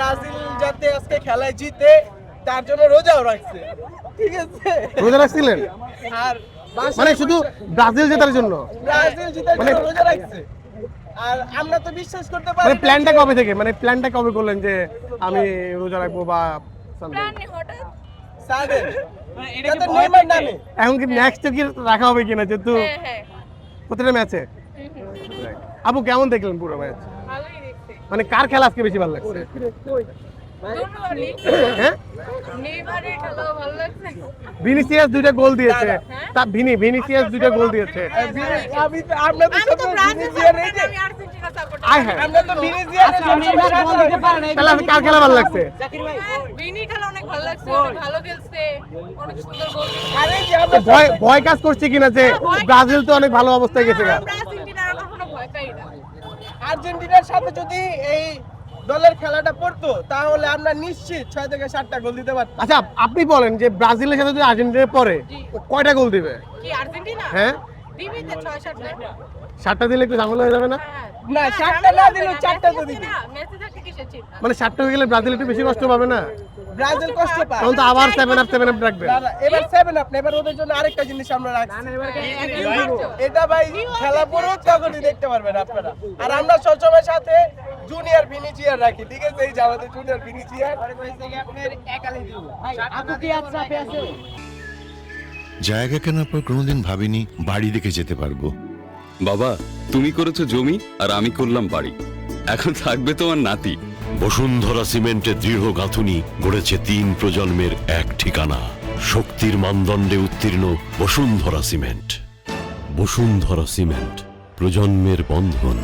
Brazil যাতে আজকে খেলায় জিতে তার জন্য রোজাও রাখছে, ঠিক আছে? রোজা রাখছিলেন আর মানে শুধু ব্রাজিল জেতার জন্য? ব্রাজিল জিতার মানে- জন্য রোজা রাখছে। আর আমরা তো বিশ্বাস করতে পারি মানে না প্ল্যানটা যে- কবে থেকে, মানে প্ল্যানটা কবে করলেন যে আমি রোজা রাখবো বা something? প্ল্যান নেই হঠাৎ। সাদেন যাতে নেইমার নামে এখন কি নেক্সট কি রাখা হবে কিনা, যেহেতু হ্যাঁ হ্যাঁ প্রতিটা ম্যাচে? আপু কেমন দেখলেন পুরো ম্যাচ? ভালোই দেখছি। মানে কার খেলা আজকে বেশি ভালো লাগছে? দুটোরই। হ্যাঁ, নেইমারের খেলাও ভালো লাগছে। ভিনিসিয়াস দুইটা গোল দিয়েছে, হ্যাঁ? তা ভিনিসিয়াস দুইটা গোল দিয়েছে। আমি তো আমরা তো আমি তো সব ব্রাজিল ভিনিসিয়াস সাপোর্টার, এই যে আমি আর্জেন্টিনা সাপোর্টার। আয় হ্যাঁ, আমরা তো ভিনিসিয়াস তাহলে কার খেলা ভালো লাগছে? ভিনি খেলা অনেক ভালো লাগছে, অনেক ভালো খেলছে, অনেক সুন্দর গোল দিয়েছে। আরে যে আমরা ভয় ভয় কাজ করছে কিনা যে ব্রাজিল তো অনেক ভালো অবস্থায় গেছে গা? আমরা আর্জেন্টিনার কখনো ভয় পাই না। আর্জেন্টিনার সাথে যদি এই দলের খেলাটা পড়তো তাহলে আমরা নিশ্চিত 6 থেকে 7টা গোল দিতে পারতাম। আচ্ছা আপনি বলেন যে ব্রাজিলের সাথে যদি আর্জেন্টিনা পড়ে কয়টা গোল দিবে? কি আর্জেন্টিনা? হ্যাঁ, দিবি তো 6-7টা। 7টা দিলে একটু ঝামেলা হয়ে যাবে না? হ্যাঁ। না, না, 7টা না ঝামেলা দিলেও হবে না, 4টা তো মেসি দিবি। আছে না, মেসি থাকতে কিসের চিন্তা? মানে 7টা হয়ে গেলে ব্রাজিল একটু বেশি কষ্ট পাবে না? ব্রাজিল কষ্ট পায়। তখন তো আবার 7 আপ রাখবে। না, না, এবার 7 আপ না, এবার ওদের জন্য আরেকটা জিনিস আমরা রাখছি। এটা ভাই খেলা পড়ুক তখনই দেখতে পারবেন আপনারা। আর আমরা সবসময় সাথে জুনিয়র ভিনিসিয়াস রাখি, ঠিক আছে? এই যে আমাদের জুনিয়র ভিনিসিয়াস জায়গা কেনার পর কোনোদিন ভাবিনি বাড়ি দেখে যেতে পারবো। বাবা, তুমি করেছো জমি আর আমি করলাম বাড়ি, এখন থাকবে তোমার নাতি। বসুন্ধরা সিমেন্টের দৃঢ় গাঁথুনি গড়েছে 3 প্রজন্মের এক ঠিকানা। শক্তির মানদণ্ডে উত্তীর্ণ বসুন্ধরা সিমেন্ট। বসুন্ধরা সিমেন্ট, প্রজন্মের বন্ধন।